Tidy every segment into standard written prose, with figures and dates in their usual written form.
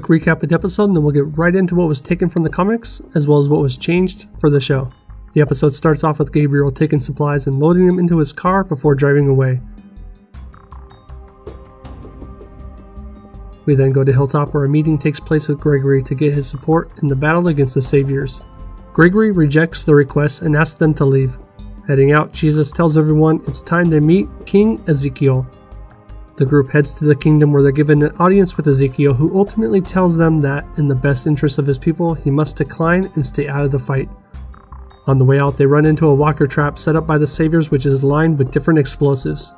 quick recap of the episode, and then we'll get right into what was taken from the comics, as well as what was changed for the show. The episode starts off with Gabriel taking supplies and loading them into his car before driving away. We then go to Hilltop, where a meeting takes place with Gregory to get his support in the battle against the Saviors. Gregory rejects the request and asks them to leave. Heading out, Jesus tells everyone it's time to meet King Ezekiel. The group heads to the kingdom, where they're given an audience with Ezekiel, who ultimately tells them that, in the best interest of his people, he must decline and stay out of the fight. On the way out, they run into a walker trap set up by the Saviors, which is lined with different explosives.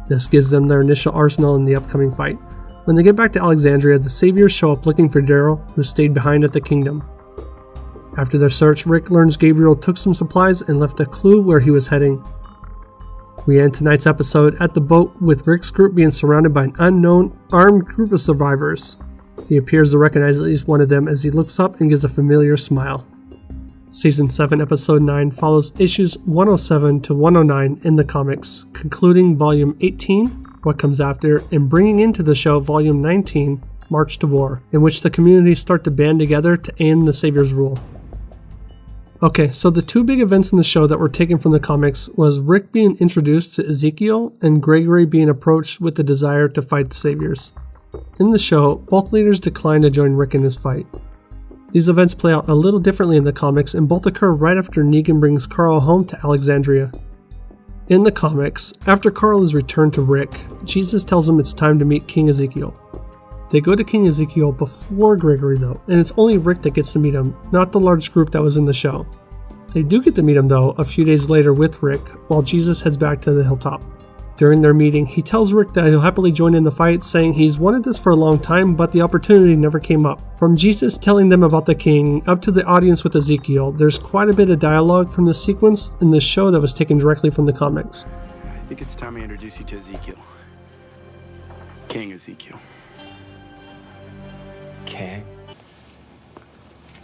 This gives them their initial arsenal in the upcoming fight. When they get back to Alexandria, the Saviors show up looking for Daryl, who stayed behind at the kingdom. After their search, Rick learns Gabriel took some supplies and left a clue where he was heading. We end tonight's episode at the boat, with Rick's group being surrounded by an unknown, armed group of survivors. He appears to recognize at least one of them as he looks up and gives a familiar smile. Season 7, Episode 9 follows issues 107 to 109 in the comics, concluding Volume 18, What Comes After, and bringing into the show Volume 19, March to War, in which the communities start to band together to end the Savior's rule. Okay, so the two big events in the show that were taken from the comics was Rick being introduced to Ezekiel and Gregory being approached with the desire to fight the Saviors. In the show, both leaders decline to join Rick in his fight. These events play out a little differently in the comics, and both occur right after Negan brings Carl home to Alexandria. In the comics, after Carl is returned to Rick, Jesus tells him it's time to meet King Ezekiel. They go to King Ezekiel before Gregory though, and it's only Rick that gets to meet him, not the large group that was in the show. They do get to meet him though a few days later with Rick, while Jesus heads back to the hilltop. During their meeting, he tells Rick that he'll happily join in the fight, saying he's wanted this for a long time, but the opportunity never came up. From Jesus telling them about the king, up to the audience with Ezekiel, there's quite a bit of dialogue from the sequence in the show that was taken directly from the comics. I think it's time I introduce you to Ezekiel. King Ezekiel. King?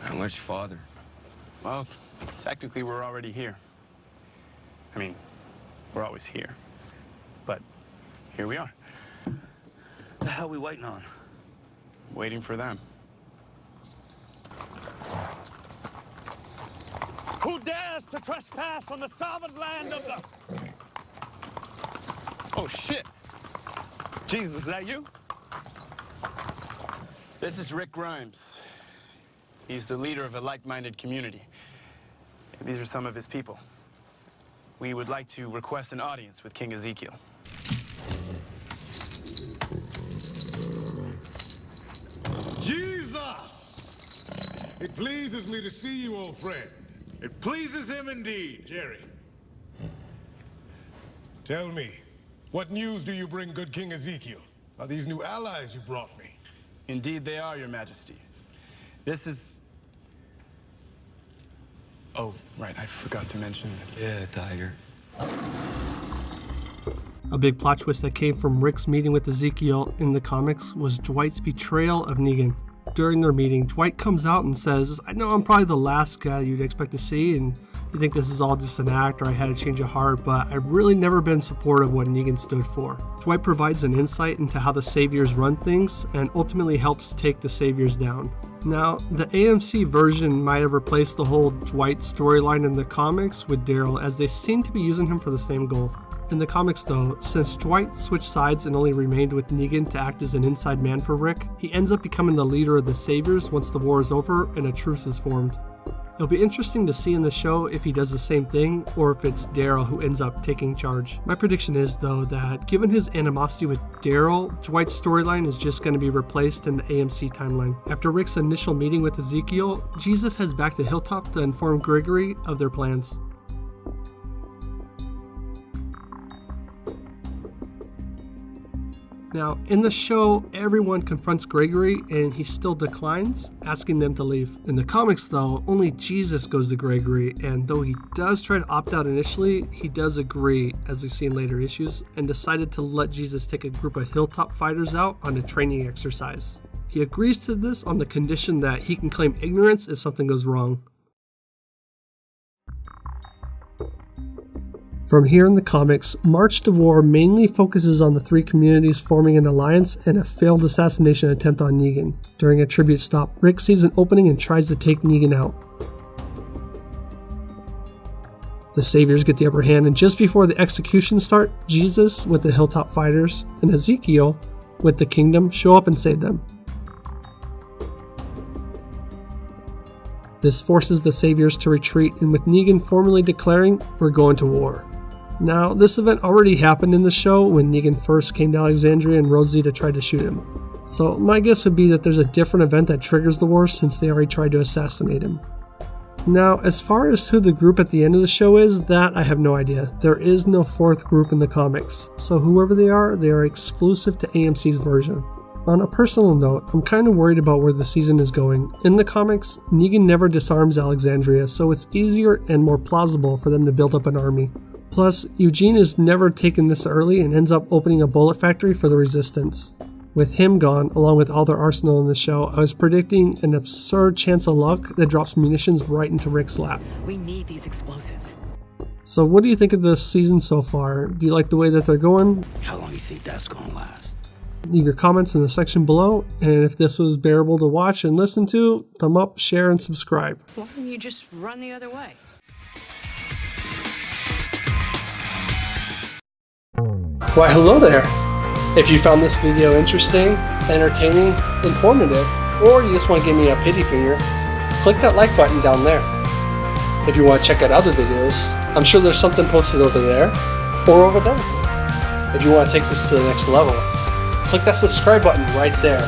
How much father? Well, technically we're already here. I mean, we're always here. But here we are. The hell we waiting on? Waiting for them. Who dares to trespass on the sovereign land of the... Oh, shit. Jesus, is that you? This is Rick Grimes. He's the leader of a like-minded community. These are some of his people. We would like to request an audience with King Ezekiel. Jesus! It pleases me to see you, old friend. It pleases him indeed, Jerry. Tell me, what news do you bring good King Ezekiel? Are these new allies you brought me? Indeed they are, Your Majesty. This is... Oh, right, I forgot to mention. Yeah, Tiger. A big plot twist that came from Rick's meeting with Ezekiel in the comics was Dwight's betrayal of Negan. During their meeting, Dwight comes out and says, I know I'm probably the last guy you'd expect to see, and you think this is all just an act or I had a change of heart, but I've really never been supportive of what Negan stood for. Dwight provides an insight into how the Saviors run things and ultimately helps take the Saviors down. Now, the AMC version might have replaced the whole Dwight storyline in the comics with Daryl, as they seem to be using him for the same goal. In the comics though, since Dwight switched sides and only remained with Negan to act as an inside man for Rick, he ends up becoming the leader of the Saviors once the war is over and a truce is formed. It'll be interesting to see in the show if he does the same thing or if it's Daryl who ends up taking charge. My prediction is though that given his animosity with Daryl, Dwight's storyline is just going to be replaced in the AMC timeline. After Rick's initial meeting with Ezekiel, Jesus heads back to Hilltop to inform Gregory of their plans. Now, in the show, everyone confronts Gregory and he still declines, asking them to leave. In the comics though, only Jesus goes to Gregory, and though he does try to opt out initially, he does agree, as we see in later issues, and decided to let Jesus take a group of Hilltop fighters out on a training exercise. He agrees to this on the condition that he can claim ignorance if something goes wrong. From here in the comics, March to War mainly focuses on the three communities forming an alliance and a failed assassination attempt on Negan. During a tribute stop, Rick sees an opening and tries to take Negan out. The Saviors get the upper hand, and just before the executions start, Jesus with the Hilltop Fighters and Ezekiel with the Kingdom show up and save them. This forces the Saviors to retreat, and with Negan formally declaring, "We're going to war." Now, this event already happened in the show when Negan first came to Alexandria and Rosita tried to shoot him. So my guess would be that there's a different event that triggers the war since they already tried to assassinate him. Now, as far as who the group at the end of the show is, that I have no idea. There is no fourth group in the comics, so whoever they are exclusive to AMC's version. On a personal note, I'm kind of worried about where the season is going. In the comics, Negan never disarms Alexandria, so it's easier and more plausible for them to build up an army. Plus, Eugene is never taken this early and ends up opening a bullet factory for the Resistance. With him gone, along with all their arsenal in the show, I was predicting an absurd chance of luck that drops munitions right into Rick's lap. We need these explosives. So what do you think of this season so far? Do you like the way that they're going? How long do you think that's gonna last? Leave your comments in the section below, and if this was bearable to watch and listen to, thumb up, share, and subscribe. Why don't you just run the other way? Why, hello there! If you found this video interesting, entertaining, informative, or you just want to give me a pity finger, click that like button down there. If you want to check out other videos, I'm sure there's something posted over there, or over there. If you want to take this to the next level, click that subscribe button right there.